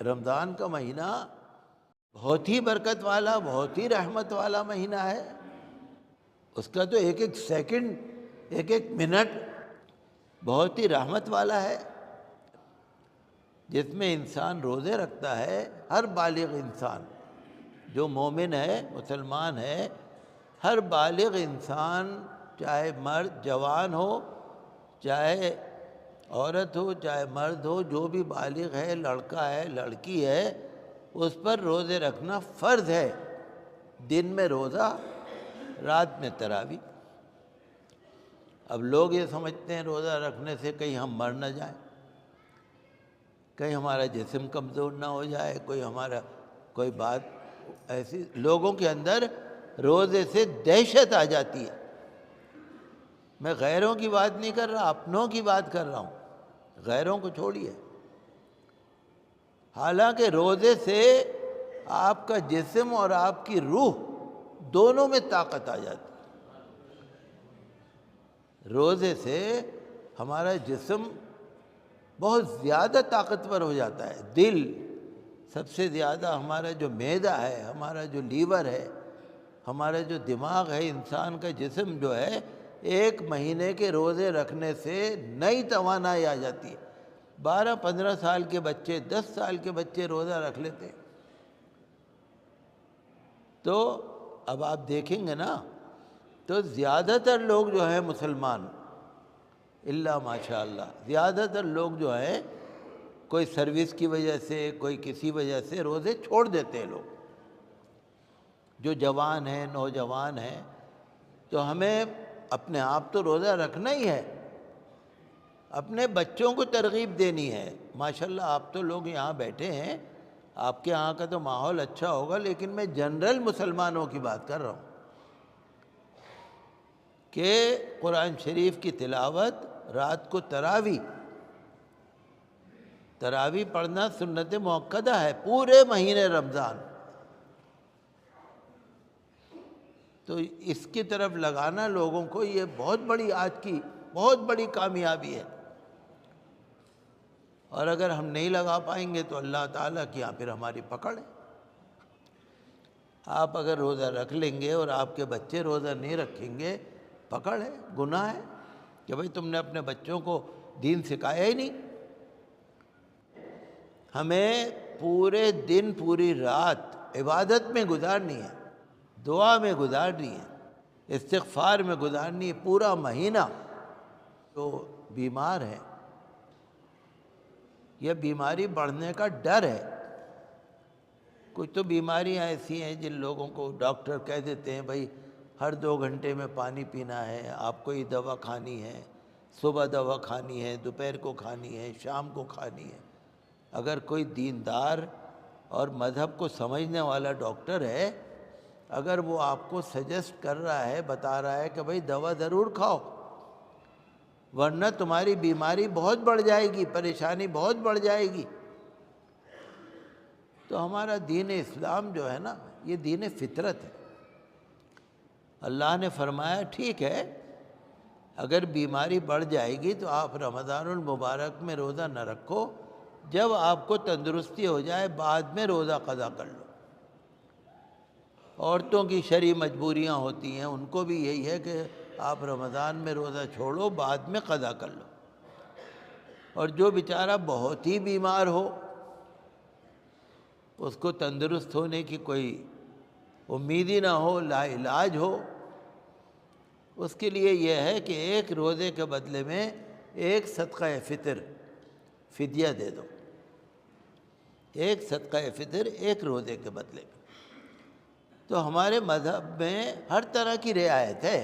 رمضان کا مہینہ بہت ہی برکت والا، بہت ہی رحمت والا مہینہ ہے۔ اس کا تو ایک ایک سیکنڈ، ایک ایک منٹ بہت ہی رحمت والا ہے، جس میں انسان روزے رکھتا ہے۔ ہر بالغ انسان جو مومن ہے، مسلمان ہے، ہر بالغ انسان، چاہے مرد جوان ہو، چاہے عورت ہو، چاہے مرد ہو، جو بھی بالغ ہے، لڑکا ہے، لڑکی ہے، اس پر روزے رکھنا فرض ہے۔ دن میں روزہ، رات میں تراویح۔ اب لوگ یہ سمجھتے ہیں روزہ رکھنے سے کہیں ہم مر نہ جائیں، کہیں ہمارا جسم کمزور نہ ہو جائے، کوئی بات ایسی لوگوں کے اندر روزے سے دہشت آ جاتی ہے۔ میں غیروں کی بات نہیں کر رہا، اپنوں کی بات کر رہا ہوں، غیروں کو چھوڑیے۔ حالانکہ روزے سے آپ کا جسم اور آپ کی روح دونوں میں طاقت آ جاتی ہے۔ روزے سے ہمارا جسم بہت زیادہ طاقتور ہو جاتا ہے، دل سب سے زیادہ، ہمارا جو معدہ ہے، ہمارا جو لیور ہے، ہمارا جو دماغ ہے، انسان کا جسم جو ہے، 1 مہینے کے روزے رکھنے سے نئی توانائی آ جاتی ہے۔ 12-15 سال کے بچے، 10 سال کے بچے روزہ رکھ لیتے ہیں۔ تو اب آپ دیکھیں گے نا، تو زیادہ تر لوگ جو ہیں مسلمان، اللہ ماشاء اللہ، زیادہ تر لوگ جو ہیں کوئی سروس کی وجہ سے، کوئی کسی وجہ سے روزے چھوڑ دیتے ہیں لوگ، جو جوان ہیں، نوجوان ہیں۔ تو ہمیں اپنے آپ تو روزہ رکھنا ہی ہے، اپنے بچوں کو ترغیب دینی ہے۔ ماشاءاللہ آپ تو لوگ یہاں بیٹھے ہیں، آپ کے یہاں کا تو ماحول اچھا ہوگا، لیکن میں جنرل مسلمانوں کی بات کر رہا ہوں کہ قرآن شریف کی تلاوت، رات کو تراویح پڑھنا سنت مؤکدہ ہے پورے مہینے رمضان۔ تو اس کی طرف لگانا لوگوں کو، یہ بہت بڑی آج کی بہت بڑی کامیابی ہے۔ اور اگر ہم نہیں لگا پائیں گے تو اللہ تعالیٰ کی یہاں پھر ہماری پکڑ ہے۔ آپ اگر روزہ رکھ لیں گے اور آپ کے بچے روزہ نہیں رکھیں گے، پکڑ ہے، گناہ ہے کہ بھئی تم نے اپنے بچوں کو دین سکھایا ہی نہیں۔ ہمیں پورے دن، پوری رات عبادت میں گزارنی ہے، دعا میں گزارنی ہے، استغفار میں گزارنی ہے۔ پورا مہینہ جو بیمار ہے، یہ بیماری بڑھنے کا ڈر ہے۔ کچھ تو بیماریاں ایسی ہیں جن لوگوں کو ڈاکٹر کہہ دیتے ہیں بھائی ہر 2 گھنٹے میں پانی پینا ہے، آپ کو یہ دوا کھانی ہے، صبح دوا کھانی ہے، دوپہر کو کھانی ہے، شام کو کھانی ہے۔ اگر کوئی دیندار اور مذہب کو سمجھنے والا ڈاکٹر ہے، اگر وہ آپ کو سجیسٹ کر رہا ہے، بتا رہا ہے کہ بھئی دوا ضرور کھاؤ، ورنہ تمہاری بیماری بہت بڑھ جائے گی، پریشانی بہت بڑھ جائے گی، تو ہمارا دین اسلام جو ہے نا، یہ دین فطرت ہے۔ اللہ نے فرمایا ٹھیک ہے، اگر بیماری بڑھ جائے گی تو آپ رمضان المبارک میں روزہ نہ رکھو، جب آپ کو تندرستی ہو جائے بعد میں روزہ قضا کر لو۔ عورتوں کی شرعی مجبوریاں ہوتی ہیں، ان کو بھی یہی ہے کہ آپ رمضان میں روزہ چھوڑو، بعد میں قضا کر لو۔ اور جو بیچارہ بہت ہی بیمار ہو، اس کو تندرست ہونے کی کوئی امید ہی نہ ہو، لا علاج ہو، اس کے لیے یہ ہے کہ ایک روزے کے بدلے میں ایک صدقہ فطر، فدیہ دے دو، ایک صدقہ فطر ایک روزے کے بدلے میں۔ تو ہمارے مذہب میں ہر طرح کی رعایت ہے۔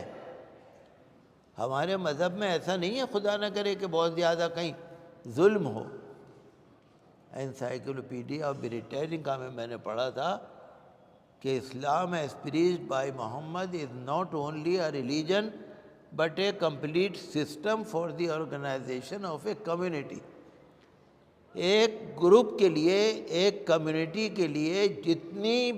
ہمارے مذہب میں ایسا نہیں ہے خدا نہ کرے کہ بہت زیادہ کہیں ظلم ہو۔ انسائیکلوپیڈیا بریٹینیکا میں نے پڑھا تھا کہ Islam as preached by Muhammad is not only a religion but a complete system for the organization of a community. ایک گروپ کے لیے، ایک کمیونٹی کے لیے جتنی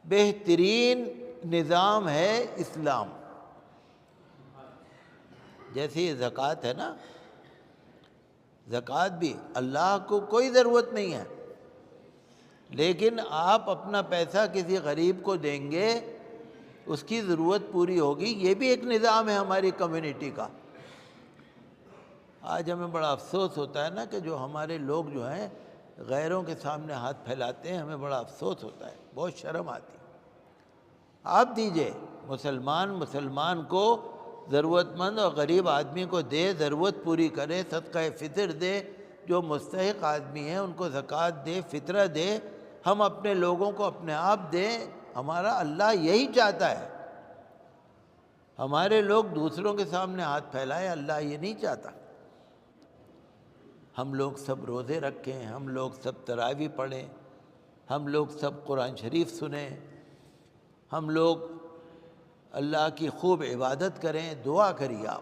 بہترین نظام ہے اسلام، جیسے یہ زکوٰۃ ہے نا، زکوٰۃ بھی اللہ کو کوئی ضرورت نہیں ہے، لیکن آپ اپنا پیسہ کسی غریب کو دیں گے، اس کی ضرورت پوری ہوگی۔ یہ بھی ایک نظام ہے ہماری کمیونٹی کا۔ آج ہمیں بڑا افسوس ہوتا ہے نا کہ جو ہمارے لوگ جو ہیں غیروں کے سامنے ہاتھ پھیلاتے ہیں، ہمیں بڑا افسوس ہوتا ہے، بہت شرم آتی ہے۔ آپ دیجئے، مسلمان کو ضرورت مند اور غریب آدمی کو دے، ضرورت پوری کرے، صدقہ فطر دے، جو مستحق آدمی ہیں ان کو زکوٰۃ دے، فطرہ دے، ہم اپنے لوگوں کو اپنے آپ دیں۔ ہمارا اللہ یہی چاہتا ہے۔ ہمارے لوگ دوسروں کے سامنے ہاتھ پھیلائے، اللہ یہ نہیں چاہتا۔ ہم لوگ سب روزے رکھیں، ہم لوگ سب تراویح پڑھیں، ہم لوگ سب قرآن شریف سنیں، ہم لوگ اللہ کی خوب عبادت کریں، دعا کریے آپ۔